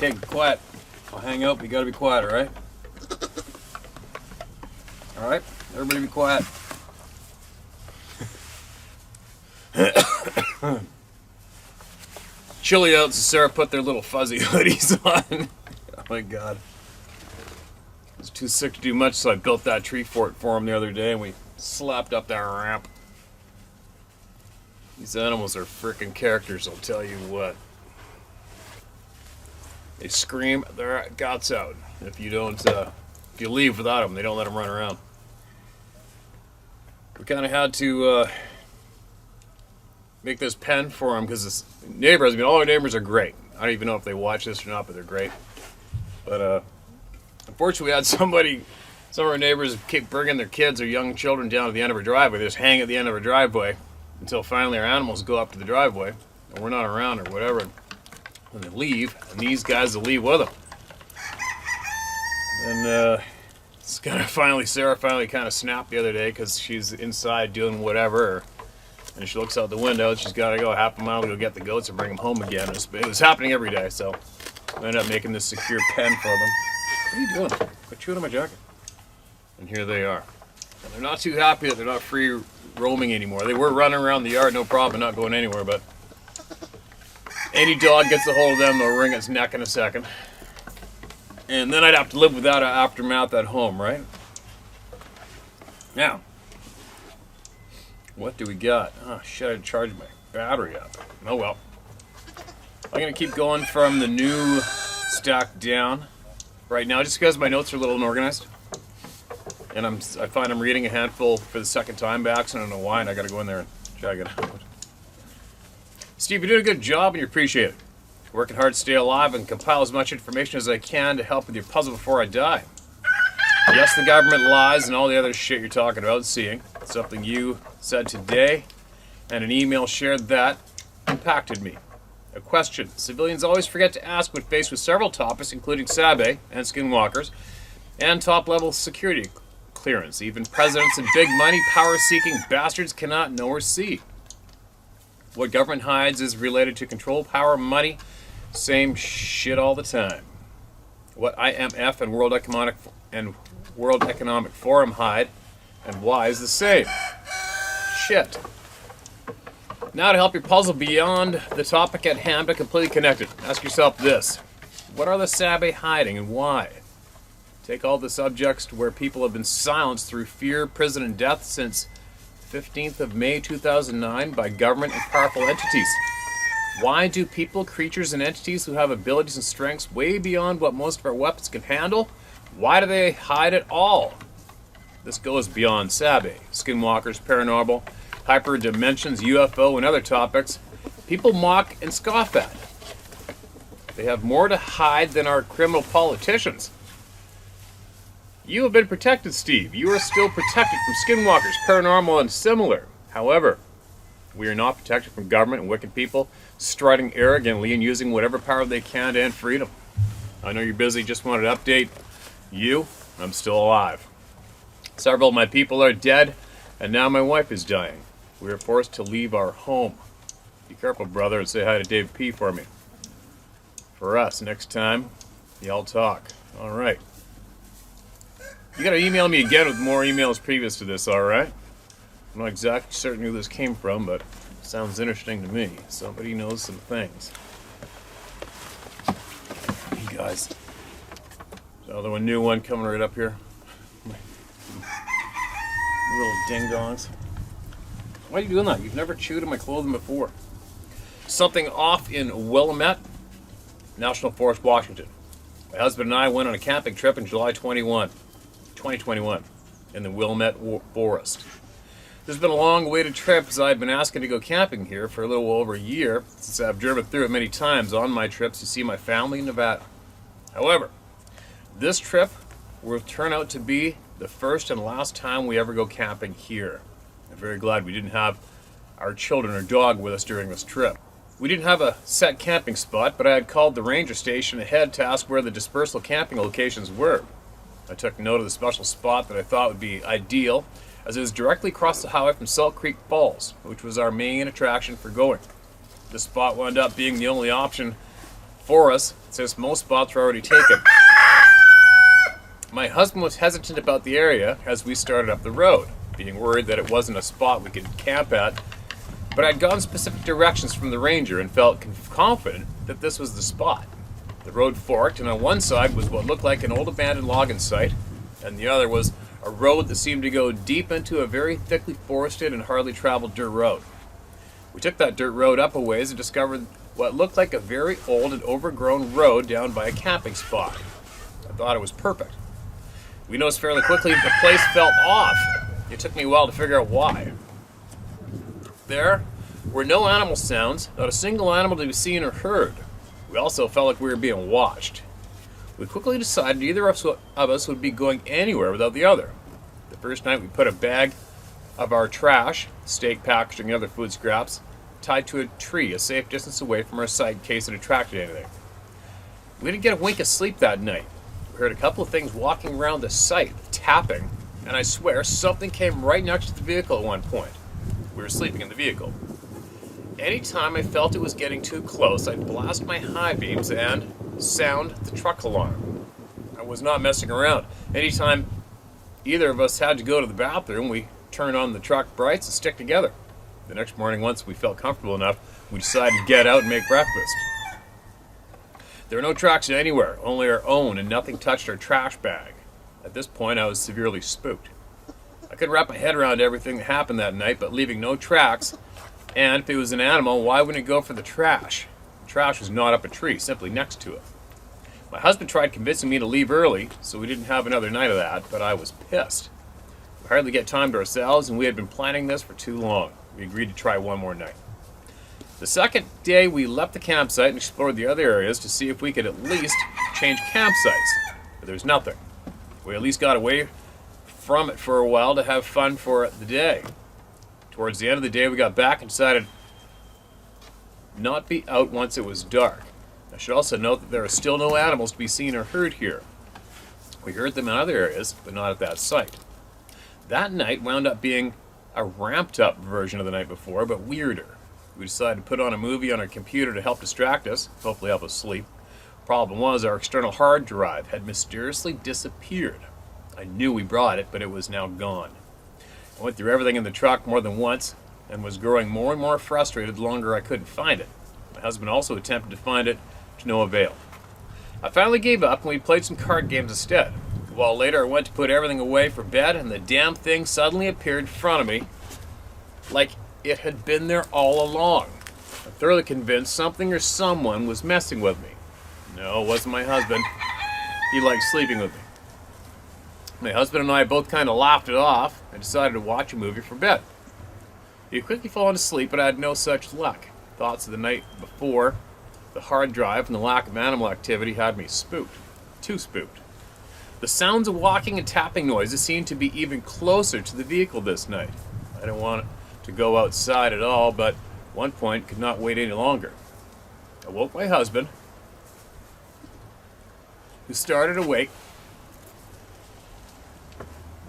Okay, quiet. I'll hang out, but you gotta be quiet, alright? Alright? Everybody be quiet. Chilly out, so Sarah put their little fuzzy hoodies on. Oh my god. I was too sick to do much, so I built that tree fort for them the other day, and we slapped up that ramp. These animals are freaking characters, I'll tell you what. They scream their guts out. If you don't, if you leave without them, they don't let them run around. We kind of had to make this pen for them because this neighbors. I mean, all our neighbors are great. I don't even know if they watch this or not, but they're great. But unfortunately, we had some of our neighbors keep bringing their kids or young children down to the end of our driveway. They just hang at the end of our driveway until finally our animals go up to the driveway, and we're not around or whatever. And they leave, and these guys will leave with them. And it's kind of Sarah finally kind of snapped the other day because she's inside doing whatever, and she looks out the window. She's got to go half a mile to go get the goats and bring them home again. It was happening every day, so I ended up making this secure pen for them. What are you doing? Quit chewing on my jacket. And here they are. And they're not too happy that they're not free roaming anymore. They were running around the yard, no problem, not going anywhere, but any dog gets a hold of them, they'll wring its neck in a second. And then I'd have to live without an aftermath at home, right? Now, what do we got? Oh shit, I had to charge my battery up. Oh well. I'm going to keep going from the new stack down right now, just because my notes are a little unorganized. And I find I'm reading a handful for the second time by accident. I don't know why, and I got to go in there and check it out. Steve, you're doing a good job, and you appreciate it. Working hard to stay alive and compile as much information as I can to help with your puzzle before I die. Yes, the government lies and all the other shit you're talking about seeing. Something you said today and an email shared that impacted me. A question civilians always forget to ask when faced with several topics, including Sabe and skinwalkers and top-level security clearance. Even presidents and big money, power-seeking bastards cannot know or see. What government hides is related to control, power, money. Same shit all the time. What IMF and World Economic Forum hide and why is the same. Shit. Now to help your puzzle beyond the topic at hand but completely connected. Ask yourself this. What are the Sabe hiding and why? Take all the subjects to where people have been silenced through fear, prison, and death since 15th of May 2009 by government and powerful entities. Why do people, creatures, and entities who have abilities and strengths way beyond what most of our weapons can handle, why do they hide it all? This goes beyond Sabe, skinwalkers, paranormal, hyperdimensions, UFO, and other topics people mock and scoff at. They have more to hide than our criminal politicians. You have been protected, Steve. You are still protected from skinwalkers, paranormal, and similar. However, we are not protected from government and wicked people strutting arrogantly and using whatever power they can to end freedom. I know you're busy, just wanted to update you. I'm still alive. Several of my people are dead, and now my wife is dying. We are forced to leave our home. Be careful, brother, and say hi to Dave P. for me. For us, next time, y'all talk. All right. You gotta email me again with more emails previous to this, alright? I'm not exactly certain who this came from, but it sounds interesting to me. Somebody knows some things. Hey guys. Another one, new one coming right up here. Little ding-dongs. Why are you doing that? You've never chewed in my clothing before. Something off in Willamette, National Forest, Washington. My husband and I went on a camping trip in July 2021 in the Willamette Forest. This has been a long-awaited trip as I've been asking to go camping here for a little over a year since I've driven through it many times on my trips to see my family in Nevada. However, this trip will turn out to be the first and last time we ever go camping here. I'm very glad we didn't have our children or dog with us during this trip. We didn't have a set camping spot, but I had called the ranger station ahead to ask where the dispersal camping locations were. I took note of the special spot that I thought would be ideal, as it was directly across the highway from Salt Creek Falls, which was our main attraction for going. This spot wound up being the only option before us, since most spots were already taken. My husband was hesitant about the area as we started up the road, being worried that it wasn't a spot we could camp at, but I'd gotten specific directions from the ranger and felt confident that this was the spot. The road forked, and on one side was what looked like an old abandoned logging site, and the other was a road that seemed to go deep into a very thickly forested and hardly traveled dirt road. We took that dirt road up a ways and discovered what looked like a very old and overgrown road down by a camping spot. I thought it was perfect. We noticed fairly quickly that the place felt off. It took me a while to figure out why. There were no animal sounds, not a single animal to be seen or heard. We also felt like we were being watched. We quickly decided neither of us would be going anywhere without the other. The first night we put a bag of our trash, steak packaging and other food scraps, tied to a tree a safe distance away from our site in case it attracted anything. We didn't get a wink of sleep that night. We heard a couple of things walking around the site, tapping, and I swear something came right next to the vehicle at one point. We were sleeping in the vehicle. Anytime I felt it was getting too close, I'd blast my high beams and sound the truck alarm. I was not messing around. Anytime either of us had to go to the bathroom, we turned on the truck brights and stick together. The next morning, once we felt comfortable enough, we decided to get out and make breakfast. There were no tracks anywhere, only our own, and nothing touched our trash bag. At this point, I was severely spooked. I couldn't wrap my head around everything that happened that night, but leaving no tracks, and if it was an animal, why wouldn't it go for the trash? The trash was not up a tree, simply next to it. My husband tried convincing me to leave early, so we didn't have another night of that, but I was pissed. We hardly get time to ourselves, and we had been planning this for too long. We agreed to try one more night. The second day, we left the campsite and explored the other areas to see if we could at least change campsites, but there was nothing. We at least got away from it for a while to have fun for the day. Towards the end of the day, we got back and decided not be out once it was dark. I should also note that there are still no animals to be seen or heard here. We heard them in other areas, but not at that site. That night wound up being a ramped-up version of the night before, but weirder. We decided to put on a movie on our computer to help distract us, hopefully help us sleep. Problem was, our external hard drive had mysteriously disappeared. I knew we brought it, but it was now gone. I went through everything in the truck more than once and was growing more and more frustrated the longer I couldn't find it. My husband also attempted to find it, to no avail. I finally gave up and we played some card games instead. A while later I went to put everything away for bed and the damn thing suddenly appeared in front of me like it had been there all along. I'm thoroughly convinced something or someone was messing with me. No, it wasn't my husband. He liked sleeping with me. My husband and I both kind of laughed it off and decided to watch a movie for bed. He had quickly fallen asleep, but I had no such luck. Thoughts of the night before, the hard drive, and the lack of animal activity had me spooked. Too spooked. The sounds of walking and tapping noises seemed to be even closer to the vehicle this night. I didn't want to go outside at all, but at one point could not wait any longer. I woke my husband, who started awake.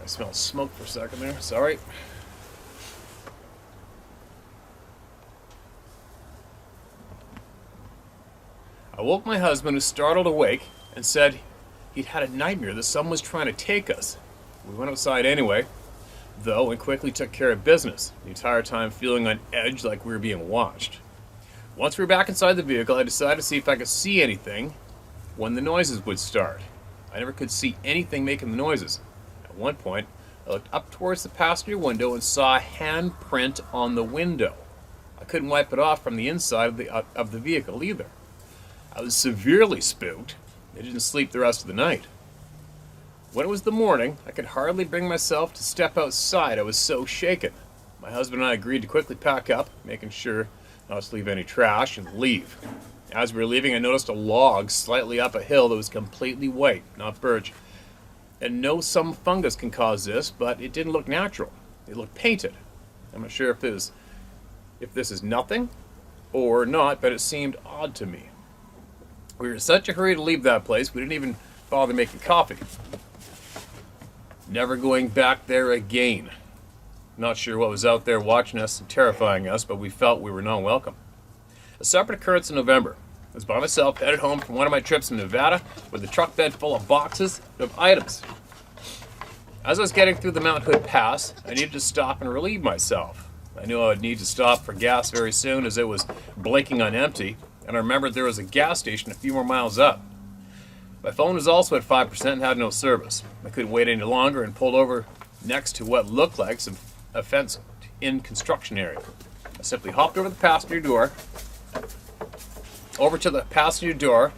I smelled smoke for a second there, sorry. I woke my husband, who startled awake, and said he'd had a nightmare that someone was trying to take us. We went outside anyway, though, and quickly took care of business, the entire time feeling on edge like we were being watched. Once we were back inside the vehicle, I decided to see if I could see anything when the noises would start. I never could see anything making the noises. At one point, I looked up towards the passenger window and saw a handprint on the window. I couldn't wipe it off from the inside of the vehicle either. I was severely spooked. I didn't sleep the rest of the night. When it was the morning, I could hardly bring myself to step outside. I was so shaken. My husband and I agreed to quickly pack up, making sure not to leave any trash, and leave. As we were leaving, I noticed a log slightly up a hill that was completely white, not birch. And no, some fungus can cause this, but it didn't look natural. It looked painted. I'm not sure if this is nothing or not, but it seemed odd to me. We were in such a hurry to leave that place, we didn't even bother making coffee. Never going back there again. Not sure what was out there watching us and terrifying us, but we felt we were not welcome. A separate occurrence in November. I was by myself, headed home from one of my trips in Nevada with a truck bed full of boxes of items. As I was getting through the Mount Hood Pass, I needed to stop and relieve myself. I knew I would need to stop for gas very soon as it was blinking on empty, and I remembered there was a gas station a few more miles up. My phone was also at 5% and had no service. I couldn't wait any longer and pulled over next to what looked like a fenced-in construction area. I simply hopped over to the passenger door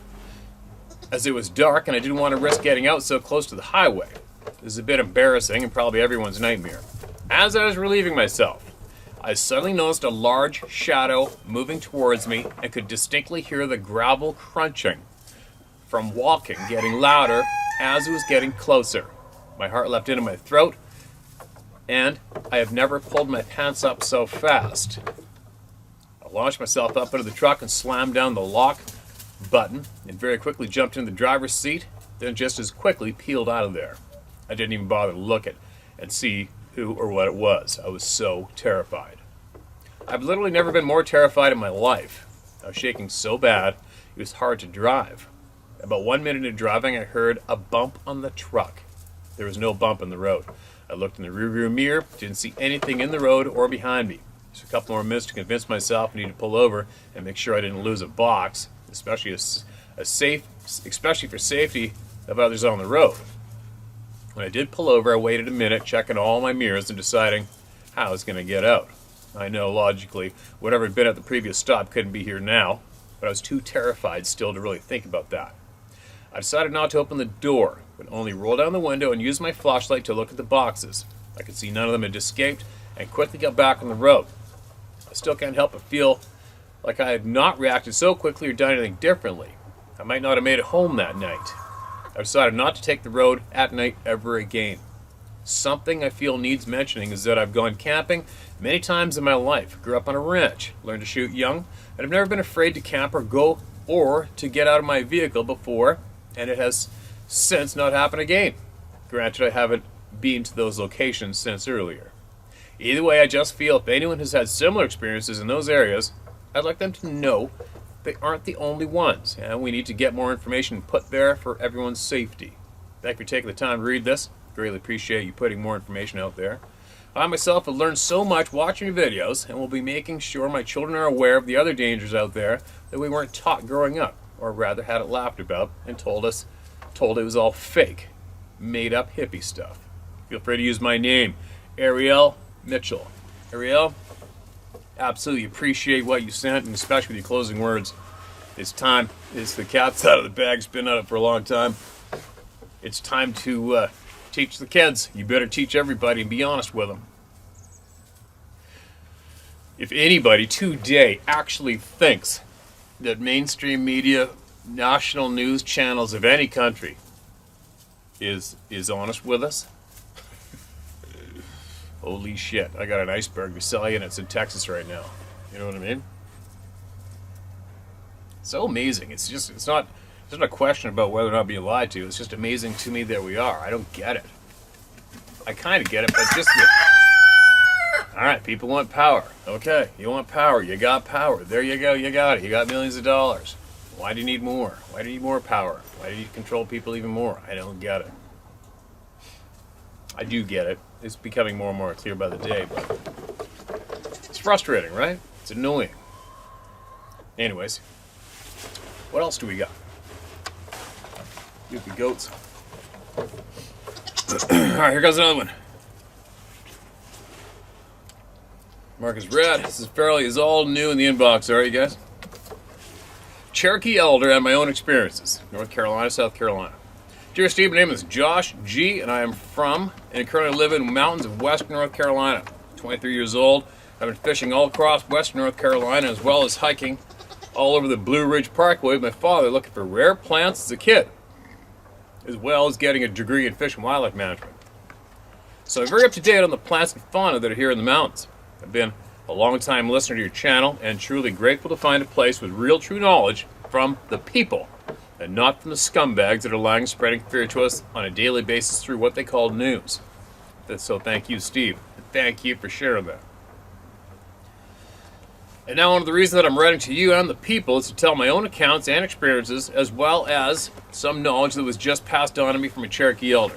as it was dark and I didn't want to risk getting out so close to the highway. This is a bit embarrassing and probably everyone's nightmare. As I was relieving myself, I suddenly noticed a large shadow moving towards me and could distinctly hear the gravel crunching from walking getting louder as it was getting closer. My heart leapt into my throat, and I have never pulled my pants up so fast. I launched myself up into the truck and slammed down the lock button and very quickly jumped into the driver's seat, then just as quickly peeled out of there. I didn't even bother to look at and see who or what it was. I was so terrified. I've literally never been more terrified in my life. I was shaking so bad, it was hard to drive. About 1 minute into driving, I heard a bump on the truck. There was no bump in the road. I looked in the rearview mirror, didn't see anything in the road or behind me. Just a couple more minutes to convince myself I needed to pull over and make sure I didn't lose a box, especially for safety of others on the road. When I did pull over, I waited a minute, checking all my mirrors and deciding how I was going to get out. I know, logically, whatever had been at the previous stop couldn't be here now, but I was too terrified still to really think about that. I decided not to open the door, but only roll down the window and use my flashlight to look at the boxes. I could see none of them had escaped and quickly got back on the road. I still can't help but feel like I had not reacted so quickly or done anything differently. I might not have made it home that night. I decided not to take the road at night ever again. Something I feel needs mentioning is that I've gone camping many times in my life. Grew up on a ranch, learned to shoot young, and I've never been afraid to camp or to get out of my vehicle before, and it has since not happened again. Granted, I haven't been to those locations since earlier. Either way, I just feel if anyone has had similar experiences in those areas, I'd like them to know they aren't the only ones, and we need to get more information put there for everyone's safety. Thank you for taking the time to read this. Greatly appreciate you putting more information out there. I myself have learned so much watching your videos, and will be making sure my children are aware of the other dangers out there that we weren't taught growing up, or rather had it laughed about and told it was all fake, made up hippie stuff. Feel free to use my name, Ariel Mitchell. Ariel, absolutely appreciate what you sent, and especially with your closing words. It's time. It's the cat's out of the bag. It's been out of it for a long time. It's time to teach the kids. You better teach everybody and be honest with them. If anybody today actually thinks that mainstream media, national news channels of any country is honest with us, holy shit, I got an iceberg to sell you and it's in Texas right now. You know what I mean? So amazing. It's not a question about whether or not being lied to. It's just amazing to me that we are. I don't get it. I kind of get it, but just all right, people want power. Okay, you want power. You got power. There you go. You got it. You got millions of dollars. Why do you need more? Why do you need more power? Why do you need to control people even more? I don't get it. I do get it. It's becoming more and more clear by the day, but it's frustrating, right? It's annoying. Anyways, what else do we got? Look at the goats. Alright, here goes another one. Mark is red. This is fairly is all new in the inbox, alright, you guys? Cherokee Elder and my own experiences. North Carolina, South Carolina. Dear Steve, my name is Josh G, and I am from and currently live in the mountains of western North Carolina. 23 years old. I've been fishing all across western North Carolina as well as hiking all over the Blue Ridge Parkway with my father looking for rare plants as a kid, as well as getting a degree in fish and wildlife management. So I'm very up to date on the plants and fauna that are here in the mountains. I've been a long-time listener to your channel and truly grateful to find a place with real true knowledge from the people and not from the scumbags that are lying spreading fear to us on a daily basis through what they call news. So thank you, Steve. Thank you for sharing that. And now one of the reasons that I'm writing to you and the people is to tell my own accounts and experiences, as well as some knowledge that was just passed on to me from a Cherokee elder.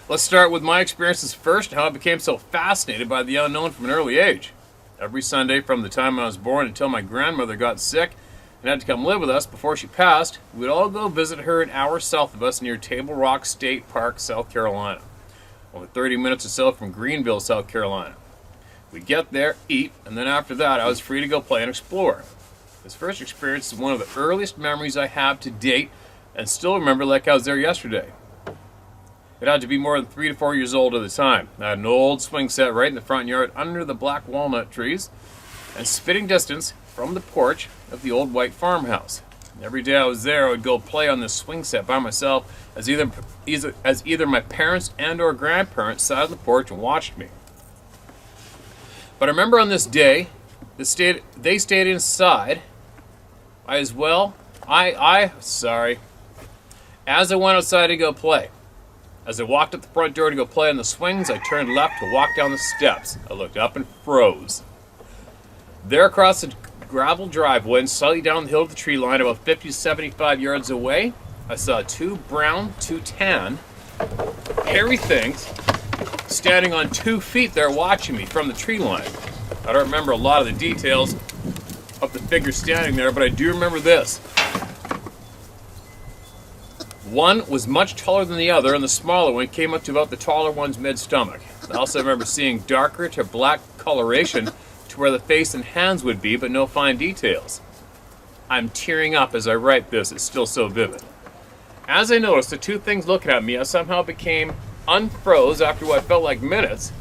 Let's start with my experiences first and how I became so fascinated by the unknown from an early age. Every Sunday from the time I was born until my grandmother got sick and had to come live with us before she passed, we'd all go visit her an hour south of us near Table Rock State Park, South Carolina. Over 30 minutes or so from Greenville, South Carolina. We'd get there, eat, and then after that I was free to go play and explore. This first experience is one of the earliest memories I have to date and still remember like I was there yesterday. It had to be more than 3 to 4 years old at the time. I had an old swing set right in the front yard under the black walnut trees and spitting distance from the porch of the old white farmhouse. Every day I was there, I would go play on this swing set by myself as either my parents and or grandparents sat on the porch and watched me. But I remember on this day, they stayed inside. As I went outside to go play. As I walked up the front door to go play on the swings, I turned left to walk down the steps. I looked up and froze. There across the gravel driveway and slightly down the hill of the tree line, about 50 to 75 yards away, I saw 2 brown, 2 tan, hairy things standing on 2 feet there watching me from the tree line. I don't remember a lot of the details of the figure standing there, but I do remember this. One was much taller than the other, and the smaller one came up to about the taller one's mid-stomach. I also remember seeing darker to black coloration to where the face and hands would be, but no fine details. I'm tearing up as I write this, it's still so vivid. As I noticed the 2 things looking at me, I somehow became unfroze after what felt like minutes,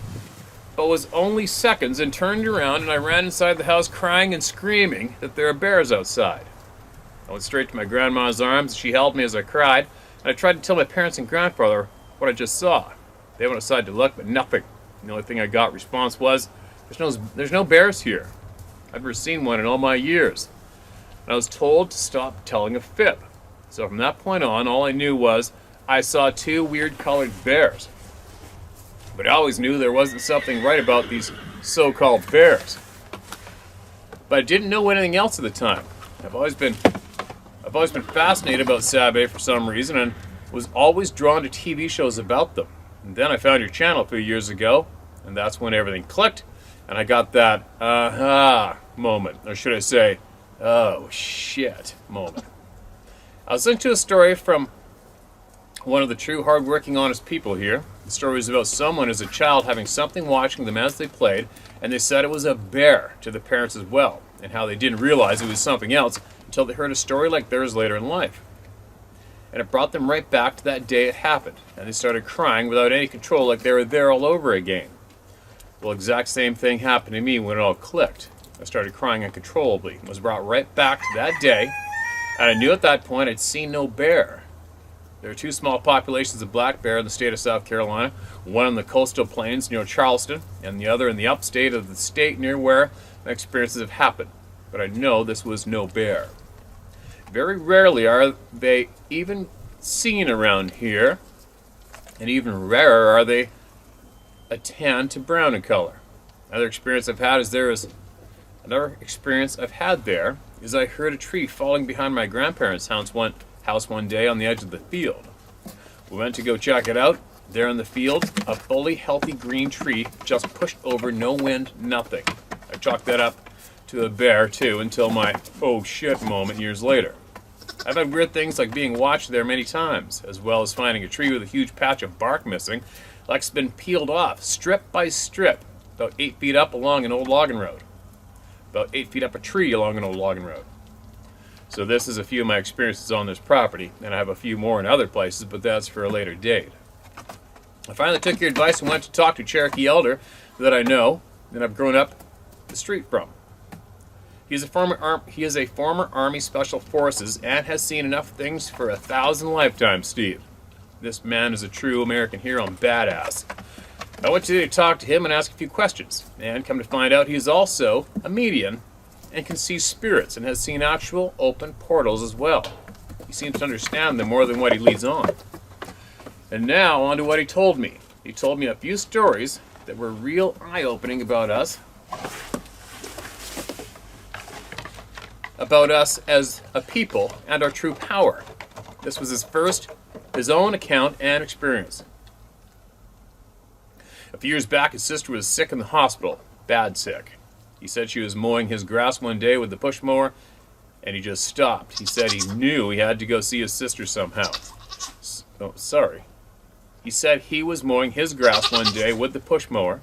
but was only seconds, and turned around and I ran inside the house crying and screaming that there are bears outside. I went straight to my grandma's arms, and she held me as I cried, and I tried to tell my parents and grandfather what I just saw. They went outside to look, but nothing. The only thing I got response was, there's no bears here. I've never seen one in all my years. And I was told to stop telling a fib. So from that point on, all I knew was I saw 2 weird colored bears. But I always knew there wasn't something right about these so-called bears. But I didn't know anything else at the time. I've always been fascinated about Sabe for some reason and was always drawn to TV shows about them. And then I found your channel a few years ago, and that's when everything clicked, and I got that aha moment, or should I say, oh shit moment. I was listening to a story from one of the true hard-working, honest people here. The story was about someone as a child having something watching them as they played, and they said it was a bear to the parents as well, and how they didn't realize it was something else until they heard a story like theirs later in life. And it brought them right back to that day it happened, and they started crying without any control like they were there all over again. Well, exact same thing happened to me when it all clicked. I started crying uncontrollably and was brought right back to that day, and I knew at that point I'd seen no bear. There are 2 small populations of black bear in the state of South Carolina, one in the coastal plains near Charleston, and the other in the upstate of the state near where my experiences have happened. But I know this was no bear. Very rarely are they even seen around here, and even rarer are they a tan to brown in color. Another experience I've had there is I heard a tree falling behind my grandparents' house one day on the edge of the field. We went to go check it out. There in the field, a fully healthy green tree just pushed over, no wind, nothing. I chalked that up to a bear too until my oh shit moment years later. I've had weird things like being watched there many times, as well as finding a tree with a huge patch of bark missing, like it's been peeled off, strip by strip, about 8 feet up along an old logging road. About 8 feet up a tree along an old logging road. So this is a few of my experiences on this property, and I have a few more in other places, but that's for a later date. I finally took your advice and went to talk to a Cherokee elder that I know and I've grown up the street from. He is a former Army Special Forces and has seen enough things for 1,000 lifetimes, Steve. This man is a true American hero and badass. I went to talk to him and ask a few questions, and come to find out he is also a medium and can see spirits and has seen actual open portals as well. He seems to understand them more than what he leads on. And now on to what he told me. He told me a few stories that were real eye-opening about us as a people and our true power. This was his own account and experience. A few years back, his sister was sick in the hospital, bad sick. He said she was mowing his grass one day with the push mower, and he just stopped. He said he knew he had to go see his sister somehow. He said he was mowing his grass one day with the push mower,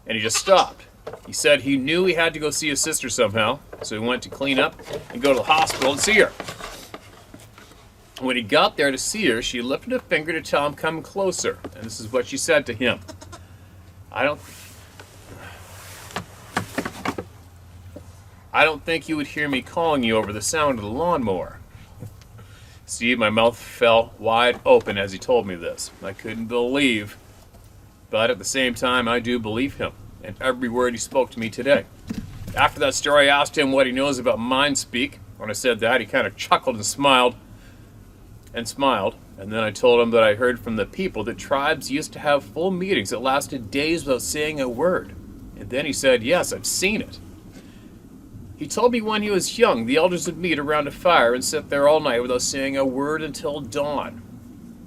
and he just stopped. He said he knew he had to go see his sister somehow, so he went to clean up and go to the hospital to see her. When he got there to see her, she lifted a finger to tell him come closer, and this is what she said to him. I don't think you would hear me calling you over the sound of the lawnmower. See, my mouth fell wide open as he told me this. I couldn't believe, but at the same time, I do believe him and every word he spoke to me today. After that story, I asked him what he knows about mind speak. When I said that, he kind of chuckled and smiled, and then I told him that I heard from the people that tribes used to have full meetings that lasted days without saying a word. And then he said, yes, I've seen it. He told me when he was young, the elders would meet around a fire and sit there all night without saying a word until dawn.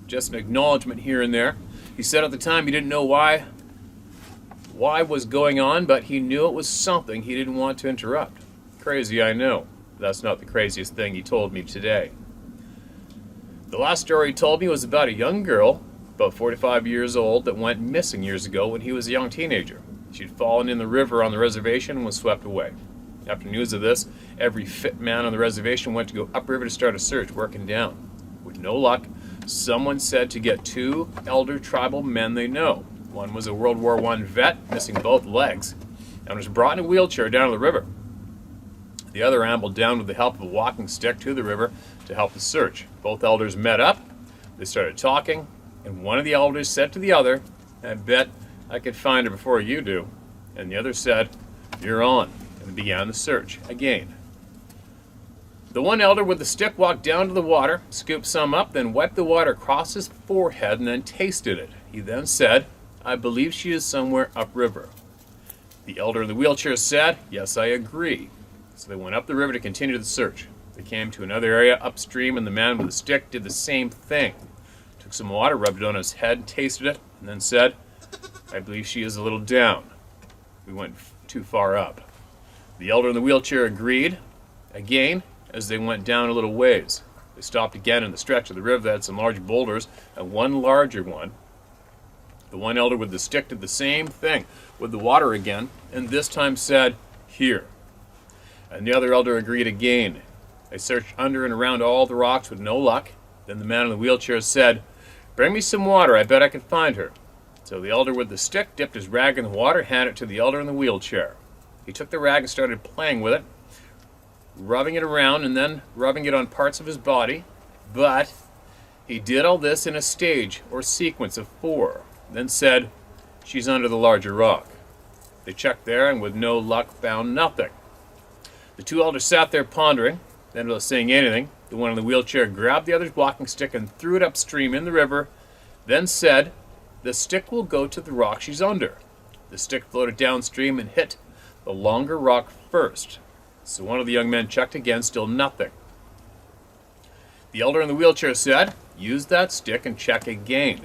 Just an acknowledgement here and there. He said at the time he didn't know why was going on, but he knew it was something he didn't want to interrupt. Crazy, I know. That's not the craziest thing he told me today. The last story he told me was about a young girl, about 45 years old, that went missing years ago when he was a young teenager. She'd fallen in the river on the reservation and was swept away. After news of this, every fit man on the reservation went to go upriver to start a search, working down. With no luck, someone said to get two elder tribal men they know. One was a World War I vet, missing both legs, and was brought in a wheelchair down to the river. The other ambled down with the help of a walking stick to the river to help the search. Both elders met up, they started talking, and one of the elders said to the other, I bet I could find her before you do. And the other said, you're on, and began the search again. The one elder with the stick walked down to the water, scooped some up, then wiped the water across his forehead and then tasted it. He then said, I believe she is somewhere upriver. The elder in the wheelchair said, yes, I agree. So they went up the river to continue the search. They came to another area upstream, and the man with the stick did the same thing. Took some water, rubbed it on his head, tasted it, and then said, I believe she is a little down. We went too far up. The elder in the wheelchair agreed. Again, as they went down a little ways, they stopped again in the stretch of the river that had some large boulders and one larger one. The one elder with the stick did the same thing with the water again, and this time said, here. And the other elder agreed again. They searched under and around all the rocks with no luck. Then the man in the wheelchair said, bring me some water, I bet I can find her. So the elder with the stick dipped his rag in the water, handed it to the elder in the wheelchair. He took the rag and started playing with it, rubbing it around and then rubbing it on parts of his body. But he did all this in a stage or sequence of 4, then said, she's under the larger rock. They checked there and with no luck found nothing. The two elders sat there pondering. Then without saying anything, the one in the wheelchair grabbed the other's walking stick and threw it upstream in the river, then said, the stick will go to the rock she's under. The stick floated downstream and hit the longer rock first. So one of the young men checked again, still nothing. The elder in the wheelchair said, use that stick and check again.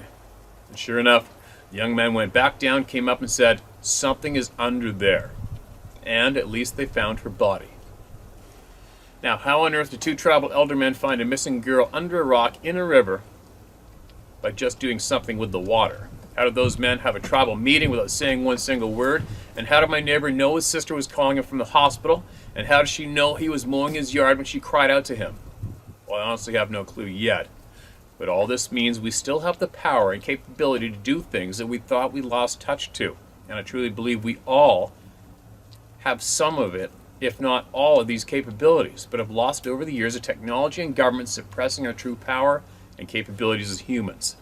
And sure enough, the young man went back down, came up and said, something is under there. And at least they found her body. Now, how on earth did two tribal elder men find a missing girl under a rock in a river by just doing something with the water? How did those men have a tribal meeting without saying one single word? And how did my neighbor know his sister was calling him from the hospital? And how did she know he was mowing his yard when she cried out to him? Well, I honestly have no clue yet. But all this means we still have the power and capability to do things that we thought we lost touch to. And I truly believe we all have some of it, if not all of these capabilities, but have lost over the years of technology and government suppressing our true power and capabilities as humans.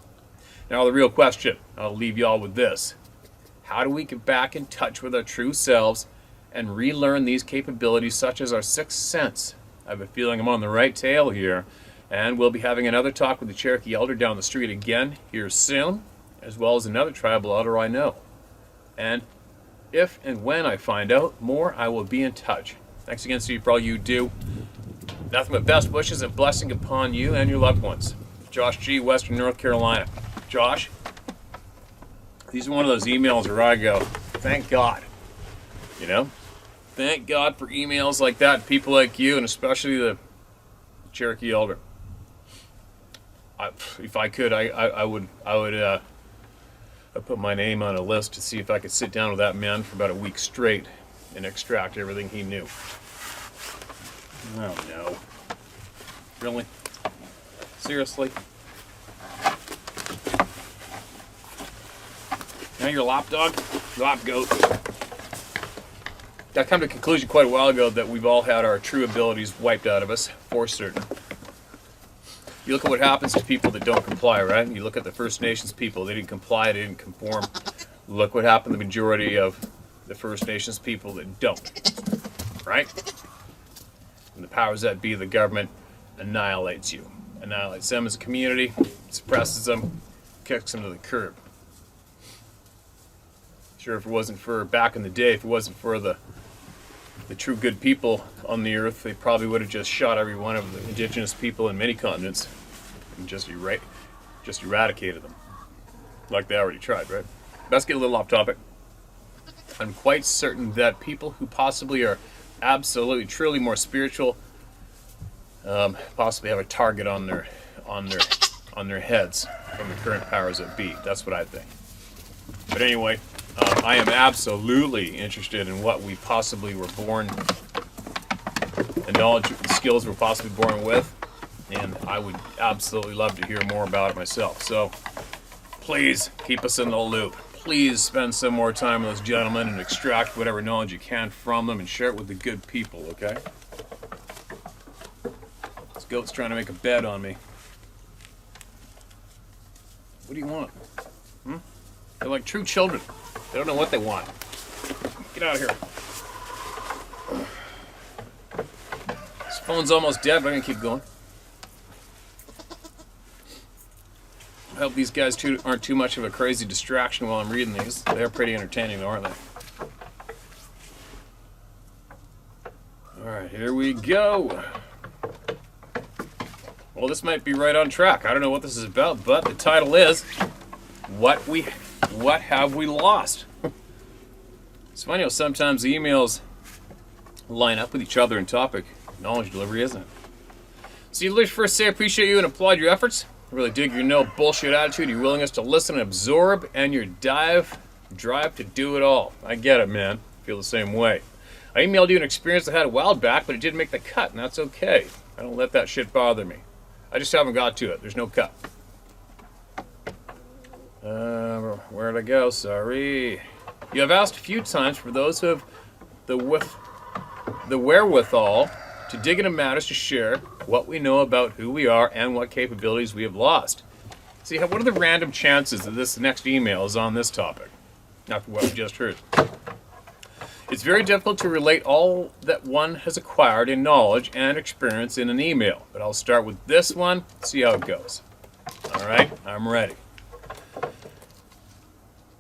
Now the real question, I'll leave you all with this. How do we get back in touch with our true selves and relearn these capabilities such as our sixth sense? I have a feeling I'm on the right tail here, and we'll be having another talk with the Cherokee elder down the street again here soon, as well as another tribal elder I know. And if and when I find out more, I will be in touch. Thanks again, Steve, for all you do. Nothing but best wishes and blessing upon you and your loved ones. Josh G., Western North Carolina. Josh, these are one of those emails where I go, thank God. You know? Thank God for emails like that, people like you, and especially the Cherokee elder. If I could, I would I'd put my name on a list to see if I could sit down with that man for about a week straight and extract everything he knew. Oh no. Really? Seriously? Now you're a lapdog? Lapgoat. I come to a conclusion quite a while ago that we've all had our true abilities wiped out of us, for certain. You look at what happens to people that don't comply, right? You look at the First Nations people, they didn't comply, they didn't conform. Look what happened to the majority of the First Nations people that don't, right? And the powers that be, the government, annihilates you. Annihilates them as a community, suppresses them, kicks them to the curb. Sure, if it wasn't for, back in the day, if it wasn't for the true good people on the earth, they probably would have just shot every one of the indigenous people in many continents and just eradicated them. Like they already tried, right? Let's get a little off topic. I'm quite certain that people who possibly are absolutely, truly more spiritual, possibly have a target on their heads from the current powers that be. That's what I think. But anyway, I am absolutely interested in what we possibly were born, the knowledge, the skills we're possibly born with, and I would absolutely love to hear more about it myself. So please keep us in the loop. Please spend some more time with those gentlemen and extract whatever knowledge you can from them and share it with the good people, okay? This goat's trying to make a bed on me. What do you want? They're like true children. They don't know what they want. Get out of here. This phone's almost dead, but I'm gonna keep going. I hope these guys aren't too much of a crazy distraction while I'm reading these. They're pretty entertaining, though, aren't they? Alright, here we go. Well, this might be right on track. I don't know what this is about, but the title is What Have We Lost? It's funny how sometimes the emails line up with each other in topic. Knowledge delivery, isn't it? So you'd first say I appreciate you and applaud your efforts. I really dig your no bullshit attitude, your willingness to listen and absorb, and your drive to do it all. I get it, man. I feel the same way. I emailed you an experience I had a while back, but it didn't make the cut, and that's okay. I don't let that shit bother me. I just haven't got to it. There's no cut. Where'd I go? Sorry. You have asked a few times for those who have the wherewithal to dig into matters to share what we know about who we are and what capabilities we have lost. See, what are the random chances that this next email is on this topic, after what we just heard? It's very difficult to relate all that one has acquired in knowledge and experience in an email, but I'll start with this one, see how it goes. All right, I'm ready.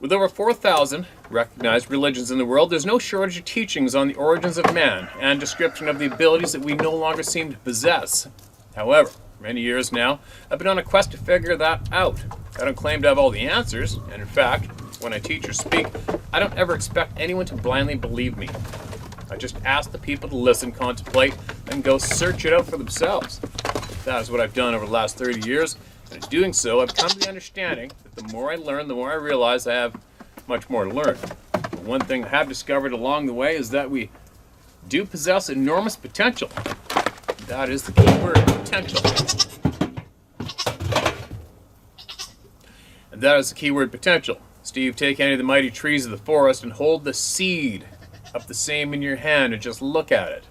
With over 4,000 recognized religions in the world, there's no shortage of teachings on the origins of man and description of the abilities that we no longer seem to possess. However, for many years now, I've been on a quest to figure that out. I don't claim to have all the answers, and in fact, when I teach or speak, I don't ever expect anyone to blindly believe me. I just ask the people to listen, contemplate, and go search it out for themselves. That is what I've done over the last 30 years. And in doing so, I've come to the understanding that the more I learn, the more I realize I have much more to learn. But one thing I have discovered along the way is that we do possess enormous potential. That is the key word, potential. And that is the key word, potential. Steve, take any of the mighty trees of the forest and hold the seed of the same in your hand and just look at it.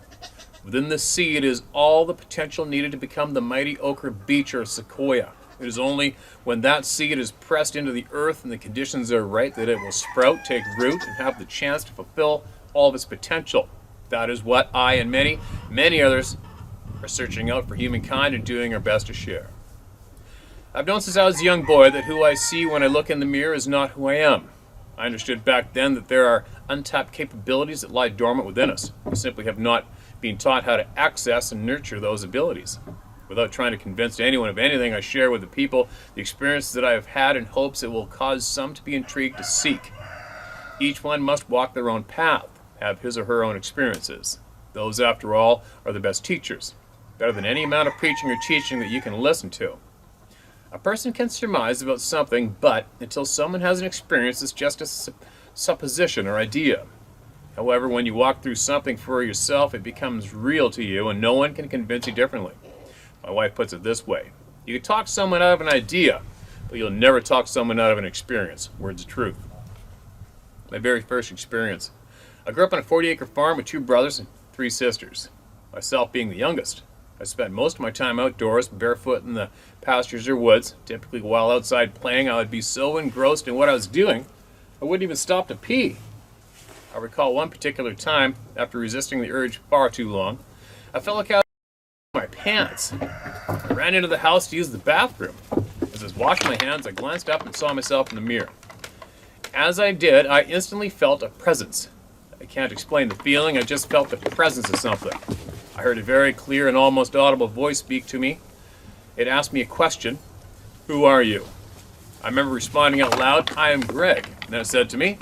Within the seed is all the potential needed to become the mighty oak or beech or sequoia. It is only when that seed is pressed into the earth and the conditions are right that it will sprout, take root, and have the chance to fulfill all of its potential. That is what I and many, many others are searching out for humankind and doing our best to share. I've known since I was a young boy that who I see when I look in the mirror is not who I am. I understood back then that there are untapped capabilities that lie dormant within us. We simply have not been taught how to access and nurture those abilities. Without trying to convince anyone of anything, I share with the people the experiences that I have had in hopes it will cause some to be intrigued to seek. Each one must walk their own path, have his or her own experiences. Those, after all, are the best teachers, better than any amount of preaching or teaching that you can listen to. A person can surmise about something, but until someone has an experience, it's just a supposition or idea. However, when you walk through something for yourself, it becomes real to you, and no one can convince you differently. My wife puts it this way: you can talk someone out of an idea, but you'll never talk someone out of an experience. Words of truth. My very first experience. I grew up on a 40-acre farm with 2 brothers and 3 sisters, myself being the youngest. I spent most of my time outdoors, barefoot in the pastures or woods. Typically, while outside playing, I would be so engrossed in what I was doing, I wouldn't even stop to pee. I recall one particular time, after resisting the urge far too long, I felt like I was in my pants. I ran into the house to use the bathroom. As I was washing my hands, I glanced up and saw myself in the mirror. As I did, I instantly felt a presence. I can't explain the feeling, I just felt the presence of something. I heard a very clear and almost audible voice speak to me. It asked me a question: "Who are you?" I remember responding out loud, "I am Greg." And then it said to me,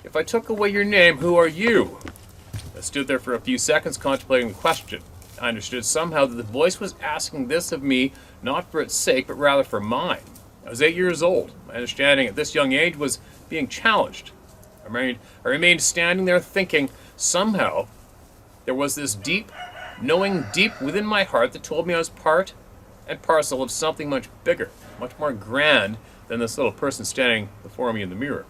"If I took away your name, who are you?" I stood there for a few seconds contemplating the question. I understood somehow that the voice was asking this of me, not for its sake, but rather for mine. I was 8 years old. My understanding at this young age was being challenged. I remained standing there thinking, somehow, there was this deep, knowing deep within my heart that told me I was part and parcel of something much bigger, much more grand than this little person standing before me in the mirror.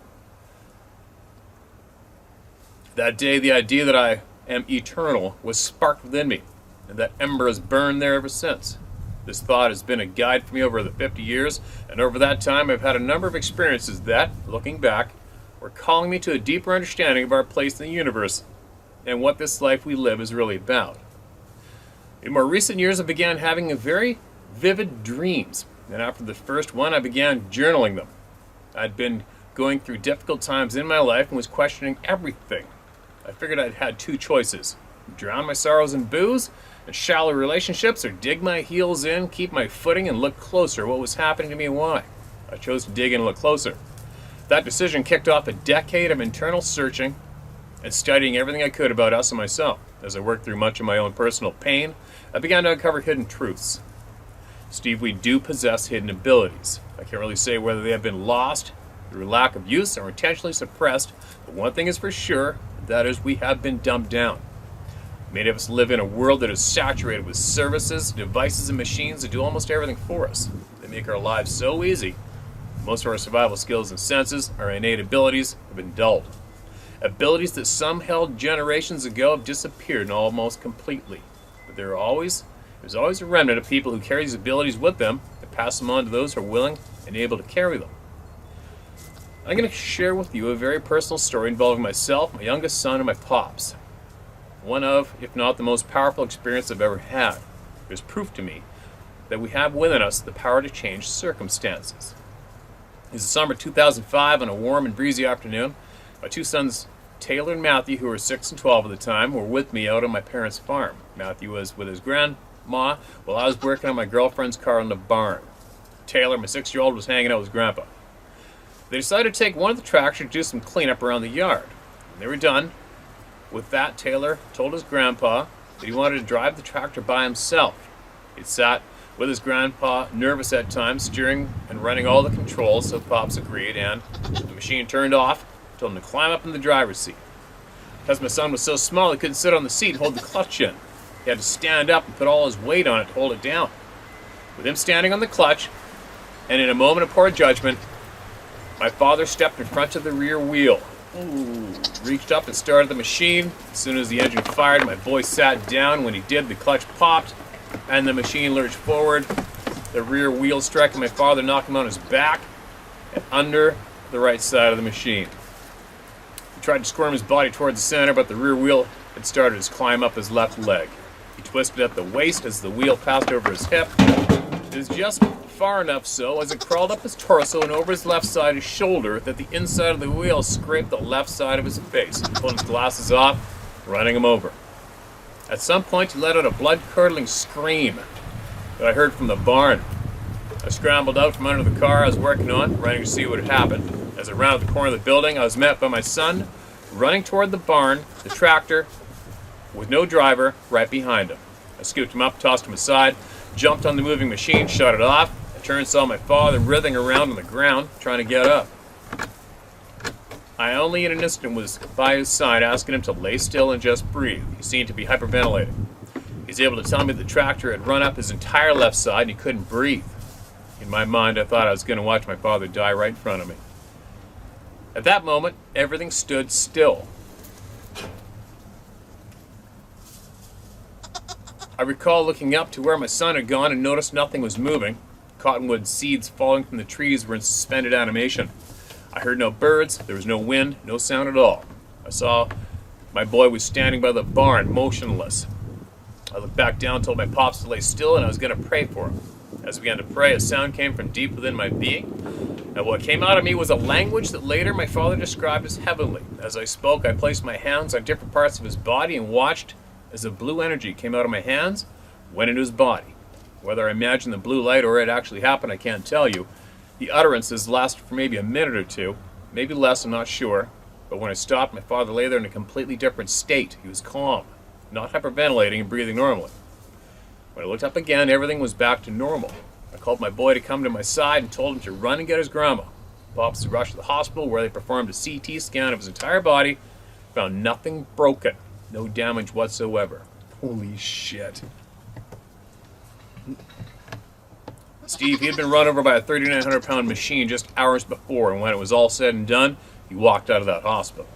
That day, the idea that I am eternal was sparked within me, and that ember has burned there ever since. This thought has been a guide for me over the 50 years, and over that time I've had a number of experiences that, looking back, were calling me to a deeper understanding of our place in the universe and what this life we live is really about. In more recent years, I began having very vivid dreams, and after the first one, I began journaling them. I'd been going through difficult times in my life and was questioning everything. I figured I'd had 2 choices: drown my sorrows in booze and shallow relationships, or dig my heels in, keep my footing, and look closer at what was happening to me and why. I chose to dig in and look closer. That decision kicked off a decade of internal searching and studying everything I could about us and myself. As I worked through much of my own personal pain, I began to uncover hidden truths. Steve, we do possess hidden abilities. I can't really say whether they have been lost through lack of use or intentionally suppressed, but one thing is for sure, that is, we have been dumbed down. Many of us live in a world that is saturated with services, devices, and machines that do almost everything for us. They make our lives so easy. Most of our survival skills and senses, our innate abilities, have been dulled. Abilities that some held generations ago have disappeared almost completely. But there's always a remnant of people who carry these abilities with them and pass them on to those who are willing and able to carry them. I'm going to share with you a very personal story involving myself, my youngest son, and my pops. One of, if not the most powerful experience I've ever had. There's proof to me that we have within us the power to change circumstances. It was the summer of 2005 on a warm and breezy afternoon. My 2 sons, Taylor and Matthew, who were 6 and 12 at the time, were with me out on my parents' farm. Matthew was with his grandma while I was working on my girlfriend's car in the barn. Taylor, my 6-year-old, was hanging out with his grandpa. They decided to take one of the tractors to do some cleanup around the yard. When they were done with that, Taylor told his grandpa that he wanted to drive the tractor by himself. He sat with his grandpa, nervous at times, steering and running all the controls, so Pops agreed, and the machine turned off, told him to climb up in the driver's seat. Because my son was so small, he couldn't sit on the seat and hold the clutch in. He had to stand up and put all his weight on it to hold it down. With him standing on the clutch, and in a moment of poor judgment, my father stepped in front of the rear wheel, reached up and started the machine. As soon as the engine fired, my boy sat down. When he did, the clutch popped, and the machine lurched forward. The rear wheel striking my father knocked him on his back and under the right side of the machine. He tried to squirm his body towards the center, but the rear wheel had started his climb up his left leg. He twisted at the waist as the wheel passed over his hip. It was just far enough so as it crawled up his torso and over his left side, his shoulder, that the inside of the wheel scraped the left side of his face, pulling his glasses off, running him over. At some point, he let out a blood-curdling scream that I heard from the barn. I scrambled out from under the car I was working on, running to see what had happened. As I rounded the corner of the building, I was met by my son, running toward the barn, the tractor, with no driver, right behind him. I scooped him up, tossed him aside, jumped on the moving machine, shut it off. I turned and saw my father writhing around on the ground, trying to get up. I only in an instant was by his side, asking him to lay still and just breathe. He seemed to be hyperventilating. He was able to tell me the tractor had run up his entire left side and he couldn't breathe. In my mind, I thought I was going to watch my father die right in front of me. At that moment, everything stood still. I recall looking up to where my son had gone and noticed nothing was moving. Cottonwood seeds falling from the trees were in suspended animation. I heard no birds, there was no wind, no sound at all. I saw my boy was standing by the barn, motionless. I looked back down, told my pops to lay still, and I was going to pray for him. As I began to pray, a sound came from deep within my being, and what came out of me was a language that later my father described as heavenly. As I spoke, I placed my hands on different parts of his body and watched as a blue energy came out of my hands, went into his body. Whether I imagined the blue light or it actually happened, I can't tell you. The utterances lasted for maybe a minute or two, maybe less, I'm not sure. But when I stopped, my father lay there in a completely different state. He was calm, not hyperventilating and breathing normally. When I looked up again, everything was back to normal. I called my boy to come to my side and told him to run and get his grandma. Pops rushed to the hospital where they performed a CT scan of his entire body, found nothing broken, no damage whatsoever. Holy shit. Steve, he had been run over by a 3,900-pound machine just hours before, and when it was all said and done, he walked out of that hospital.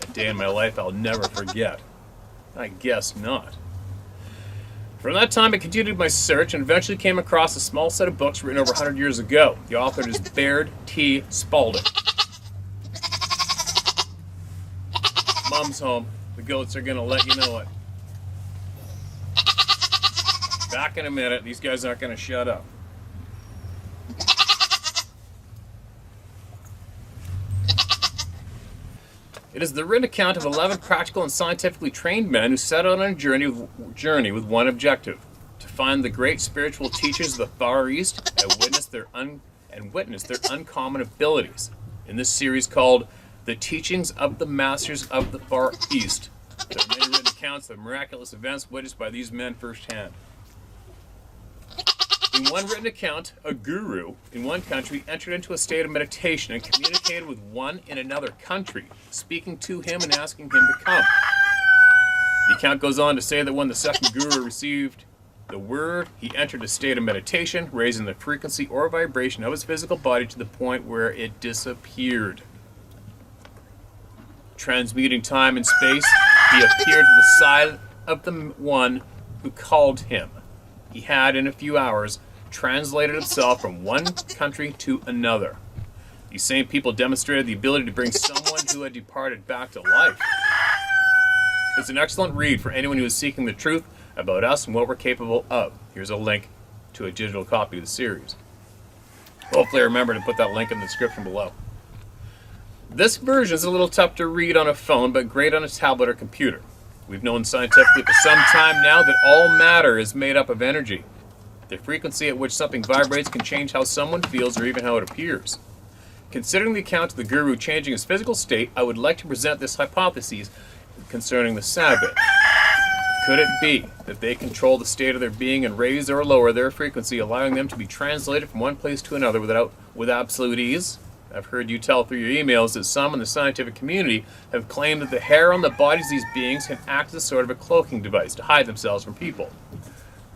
A day in my life I'll never forget. I guess not. From that time, I continued my search and eventually came across a small set of books written over 100 years ago. The author is Baird T. Spalding. Mom's home. The goats are going to let you know it. Back in a minute. These guys aren't going to shut up. It is the written account of 11 practical and scientifically trained men who set out on a journey with one objective: to find the great spiritual teachers of the Far East and witness their uncommon abilities. In this series called The Teachings of the Masters of the Far East, there are many written accounts of miraculous events witnessed by these men firsthand. In one written account, a guru in one country entered into a state of meditation and communicated with one in another country, speaking to him and asking him to come. The account goes on to say that when the second guru received the word, he entered a state of meditation, raising the frequency or vibration of his physical body to the point where it disappeared. Transmuting time and space, he appeared to the side of the one who called him. He had, in a few hours, translated himself from one country to another. These same people demonstrated the ability to bring someone who had departed back to life. It's an excellent read for anyone who is seeking the truth about us and what we're capable of. Here's a link to a digital copy of the series. Hopefully I remember to put that link in the description below. This version is a little tough to read on a phone, but great on a tablet or computer. We've known scientifically for some time now that all matter is made up of energy. The frequency at which something vibrates can change how someone feels or even how it appears. Considering the account of the guru changing his physical state, I would like to present this hypothesis concerning the Sabbath. Could it be that they control the state of their being and raise or lower their frequency, allowing them to be translated from one place to another with absolute ease? I've heard you tell through your emails that some in the scientific community have claimed that the hair on the bodies of these beings can act as sort of a cloaking device to hide themselves from people.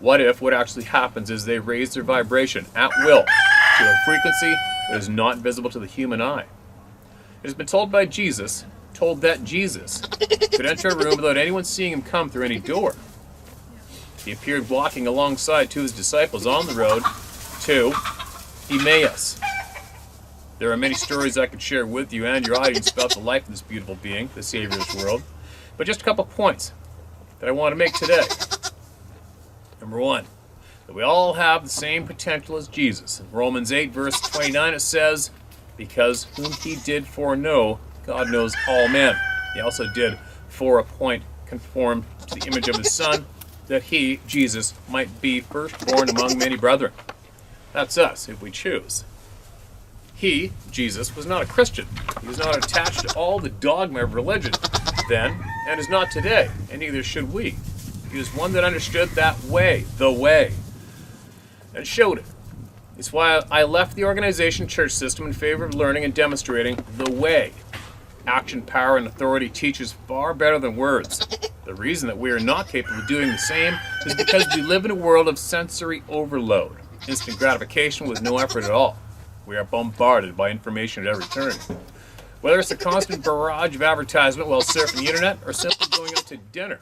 What if what actually happens is they raise their vibration at will to a frequency that is not visible to the human eye? It has been told that Jesus could enter a room without anyone seeing him come through any door. He appeared walking alongside two of his disciples on the road to Emmaus. There are many stories I could share with you and your audience about the life of this beautiful being, the Savior of this world, but just a couple points that I want to make today. Number one, that we all have the same potential as Jesus. In Romans 8, verse 29, it says, because whom he did foreknow, God knows all men. He also did foreappoint conformed to the image of his Son, that he, Jesus, might be firstborn among many brethren. That's us, if we choose. He, Jesus, was not a Christian. He was not attached to all the dogma of religion then, and is not today, and neither should we. He was one that understood that way, the way, and showed it. It's why I left the organization church system in favor of learning and demonstrating the way. Action, power, and authority teaches far better than words. The reason that we are not capable of doing the same is because we live in a world of sensory overload, instant gratification with no effort at all. We are bombarded by information at every turn. Whether it's a constant barrage of advertisement while surfing the internet or simply going out to dinner,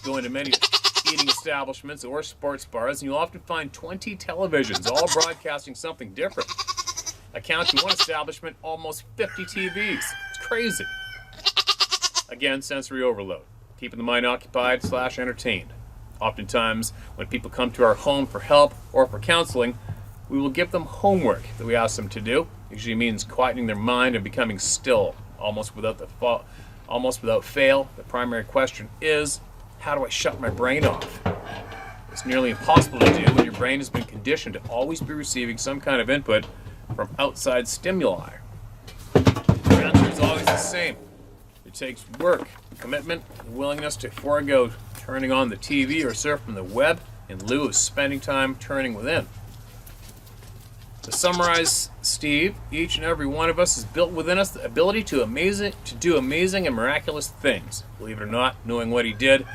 going to many eating establishments or sports bars, and you'll often find 20 televisions all broadcasting something different. I count in one establishment almost 50 TVs. It's crazy. Again, sensory overload, keeping the mind occupied / entertained. Oftentimes, when people come to our home for help or for counseling, we will give them homework that we ask them to do. It usually means quietening their mind and becoming still, almost without fail. The primary question is, how do I shut my brain off? It's nearly impossible to do when your brain has been conditioned to always be receiving some kind of input from outside stimuli. The answer is always the same. It takes work, commitment, and willingness to forego turning on the TV or surfing the web in lieu of spending time turning within. To summarize, Steve, each and every one of us is built within us the ability to do amazing and miraculous things. Believe it or not, knowing what he did,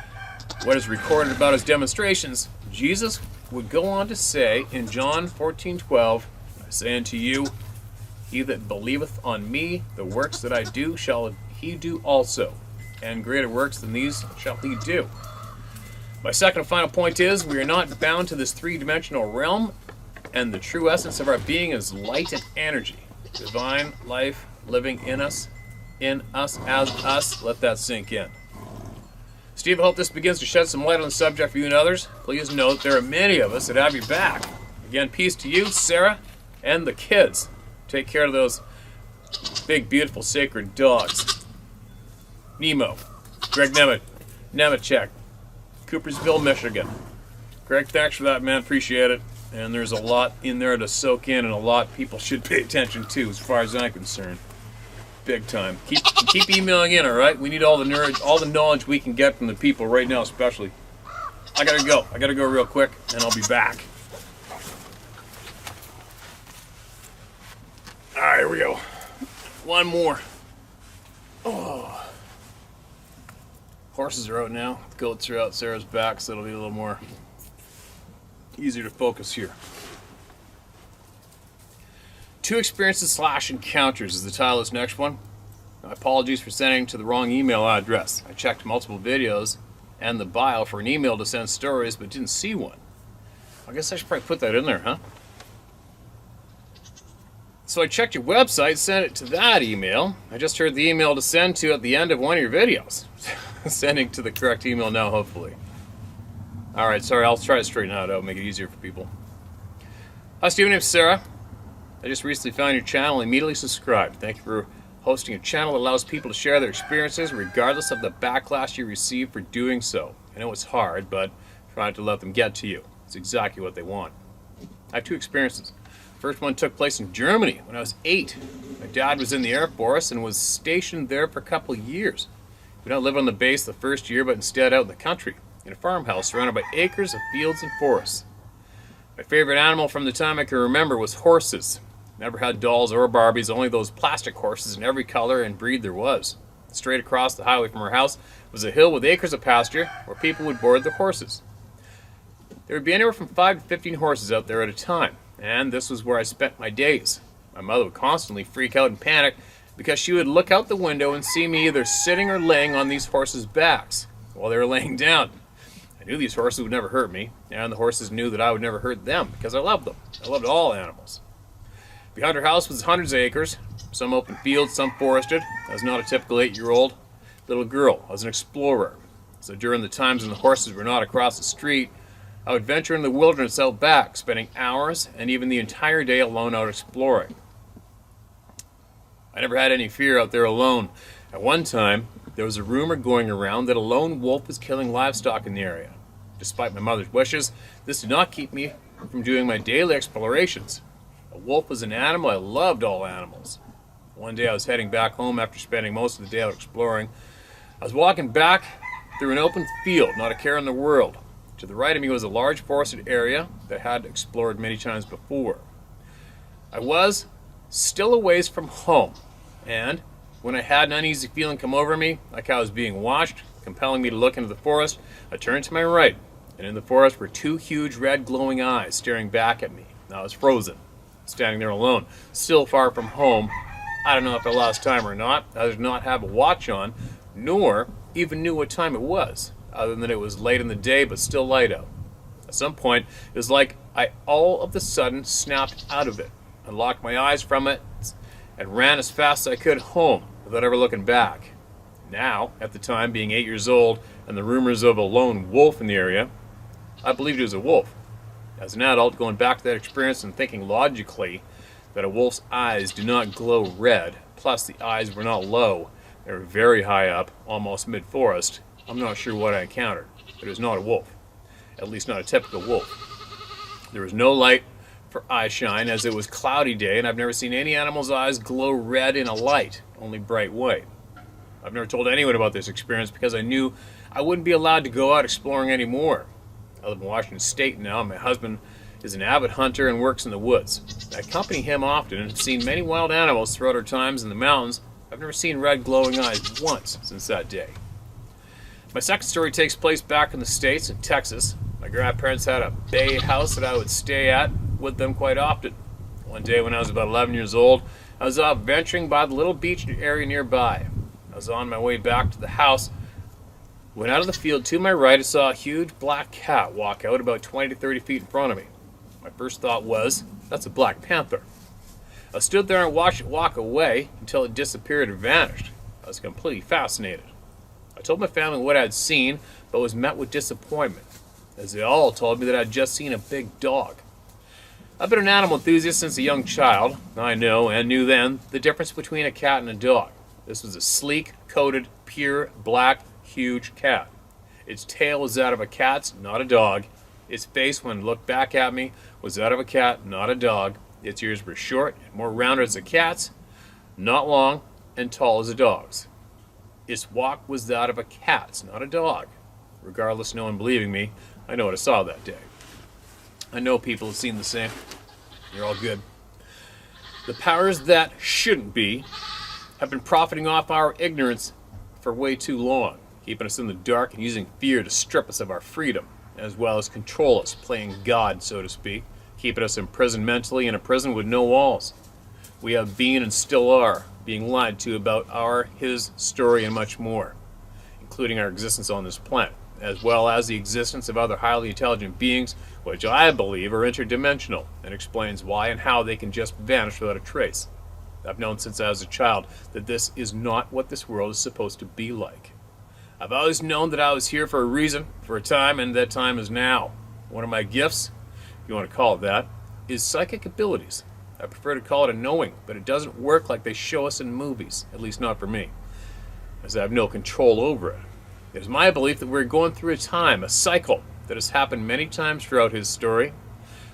what is recorded about his demonstrations, Jesus would go on to say in John 14:12, I say unto you, he that believeth on me, the works that I do shall he do also, and greater works than these shall he do. My second and final point is, we are not bound to this three-dimensional realm, and the true essence of our being is light and energy. Divine life living in us as us. Let that sink in. Steve, I hope this begins to shed some light on the subject for you and others. Please note there are many of us that have your back. Again, peace to you, Sarah, and the kids. Take care of those big, beautiful, sacred dogs. Nemo, Greg Nemechek, Coopersville, Michigan. Greg, thanks for that, man. Appreciate it. And there's a lot in there to soak in, and a lot people should pay attention to, as far as I'm concerned. Big time. Keep emailing in, all right? We need all the knowledge we can get from the people right now, especially. I gotta go real quick, and I'll be back. All right, here we go. One more. Oh. Horses are out now. Goats are out. Sarah's back, so it'll be a little more easier to focus here. Two experiences / encounters is the title of this next one. My apologies for sending to the wrong email address. I checked multiple videos and the bio for an email to send stories, but didn't see one. I guess I should probably put that in there, huh? So I checked your website, sent it to that email. I just heard the email to send to at the end of one of your videos. Sending to the correct email now, hopefully. Alright, sorry, I'll try to straighten that out, make it easier for people. Hi, Steve, my name's Sarah. I just recently found your channel and immediately subscribed. Thank you for hosting a channel that allows people to share their experiences regardless of the backlash you receive for doing so. I know it's hard, but try not to let them get to you. It's exactly what they want. I have two experiences. The first one took place in Germany when I was 8. My dad was in the Air Force and was stationed there for a couple of years. We don't live on the base the first year, but instead out in the country, in a farmhouse surrounded by acres of fields and forests. My favorite animal from the time I can remember was horses. Never had dolls or Barbies, only those plastic horses in every color and breed there was. Straight across the highway from our house was a hill with acres of pasture where people would board their horses. There would be anywhere from 5 to 15 horses out there at a time, and this was where I spent my days. My mother would constantly freak out and panic because she would look out the window and see me either sitting or laying on these horses' backs while they were laying down. I knew these horses would never hurt me, and the horses knew that I would never hurt them because I loved them. I loved all animals. Behind our house was hundreds of acres, some open fields, some forested. I was not a typical 8-year-old little girl. I was an explorer. So during the times when the horses were not across the street, I would venture into the wilderness out back, spending hours and even the entire day alone out exploring. I never had any fear out there alone. At one time, there was a rumor going around that a lone wolf was killing livestock in the area. Despite my mother's wishes, this did not keep me from doing my daily explorations. A wolf was an animal. I loved all animals. One day I was heading back home after spending most of the day out exploring. I was walking back through an open field, not a care in the world. To the right of me was a large forested area that I had explored many times before. I was still a ways from home, and when I had an uneasy feeling come over me, like I was being watched, compelling me to look into the forest, I turned to my right, and in the forest were two huge red glowing eyes staring back at me. I was frozen, standing there alone, still far from home. I don't know if I lost time or not. I did not have a watch on, nor even knew what time it was, other than it was late in the day but still light out. At some point, it was like I all of a sudden snapped out of it, unlocked my eyes from it, and ran as fast as I could home without ever looking back. Now, at the time, being 8 years old and the rumors of a lone wolf in the area, I believed it was a wolf. As an adult, going back to that experience and thinking logically that a wolf's eyes do not glow red, plus the eyes were not low, they were very high up, almost mid-forest, I'm not sure what I encountered, but it was not a wolf. At least not a typical wolf. There was no light for eye shine, as it was cloudy day, and I've never seen any animal's eyes glow red in a light, only bright white. I've never told anyone about this experience because I knew I wouldn't be allowed to go out exploring anymore. I live in Washington State now, and my husband is an avid hunter and works in the woods. I accompany him often and have seen many wild animals throughout our times in the mountains. I've never seen red glowing eyes once since that day. My second story takes place back in the States, in Texas. My grandparents had a bay house that I would stay at with them quite often. One day when I was about 11 years old, I was out venturing by the little beach area nearby. I was on my way back to the house when out of the field to my right I saw a huge black cat walk out about 20 to 30 feet in front of me. My first thought was, that's a black panther. I stood there and watched it walk away until it disappeared and vanished. I was completely fascinated. I told my family what I had seen, but was met with disappointment, as they all told me that I had just seen a big dog. I've been an animal enthusiast since a young child. I know, and knew then, the difference between a cat and a dog. This was a sleek, coated, pure, black, huge cat. Its tail was that of a cat's, not a dog. Its face, when it looked back at me, was that of a cat, not a dog. Its ears were short and more rounded as a cat's, not long and tall as a dog's. Its walk was that of a cat's, not a dog. Regardless, no one believing me, I know what I saw that day. I know people have seen the same. You're all good. The powers that shouldn't be have been profiting off our ignorance for way too long, keeping us in the dark and using fear to strip us of our freedom, as well as control us, playing God, so to speak, keeping us imprisoned mentally in a prison with no walls. We have been and still are being lied to about his story and much more, including our existence on this planet, as well as the existence of other highly intelligent beings, which I believe are interdimensional, and explains why and how they can just vanish without a trace. I've known since I was a child that this is not what this world is supposed to be like. I've always known that I was here for a reason, for a time, and that time is now. One of my gifts, if you want to call it that, is psychic abilities. I prefer to call it a knowing, but it doesn't work like they show us in movies, at least not for me, as I have no control over it. It is my belief that we're going through a time, a cycle, that has happened many times throughout his story,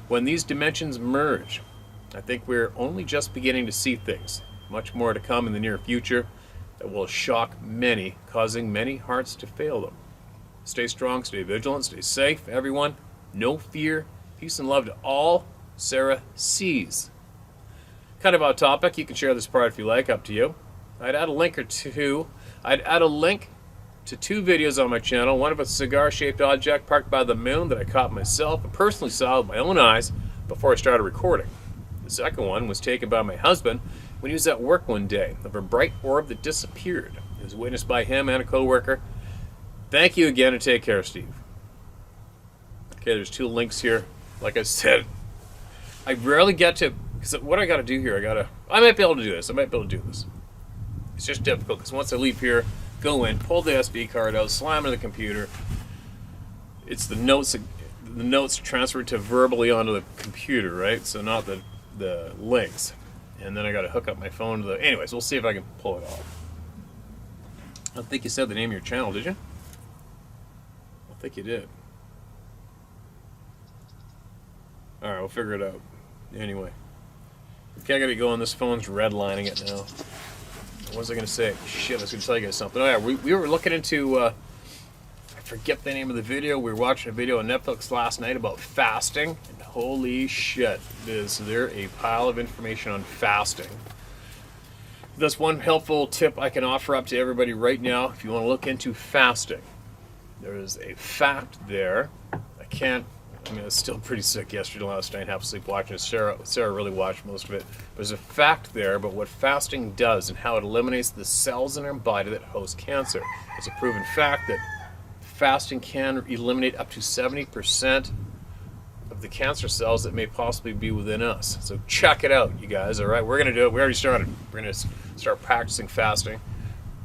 when these dimensions merge. I think we're only just beginning to see things, much more to come in the near future, that will shock many, causing many hearts to fail them. Stay strong, stay vigilant, stay safe, everyone. No fear, peace and love to all. Sarah C's. Kind of off topic, you can share this part if you like, up to you. I'd add a link to two videos on my channel. One of a cigar-shaped object parked by the moon that I caught myself and personally saw with my own eyes before I started recording. The second one was taken by my husband when he was at work one day, of a bright orb that disappeared. It was witnessed by him and a co-worker. Thank you again, and take care, Steve. Okay, there's two links here. Like I said, I rarely get to, because what I got to do here, I might be able to do this. It's just difficult, because once I leave here, go in, pull the SD card out, slam it in the computer. It's the notes, the notes transferred to verbally onto the computer, right? So not the links. And then I got to hook up my phone to the... Anyways, we'll see if I can pull it off. I don't think you said the name of your channel, did you? I think you did. Alright, we'll figure it out. Anyway. Okay, I gotta go on. This phone's redlining it now. What was I gonna say? Shit, I was gonna tell you guys something. Oh yeah, we were looking into... I forget the name of the video. We were watching a video on Netflix last night about fasting. And holy shit, is there a pile of information on fasting. That's one helpful tip I can offer up to everybody right now if you want to look into fasting. There is a fact there. I was still pretty sick yesterday, last night, half asleep watching it. Sarah really watched most of it. There's a fact there about what fasting does and how it eliminates the cells in our body that host cancer. It's a proven fact that fasting can eliminate up to 70% of the cancer cells that may possibly be within us. So check it out, you guys. All right, we're going to do it. We already started. We're going to start practicing fasting.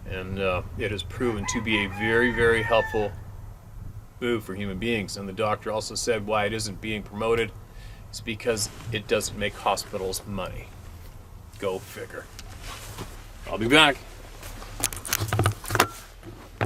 And it has proven to be a very, very helpful move for human beings. And the doctor also said why it isn't being promoted is because it doesn't make hospitals money. Go figure. I'll be back.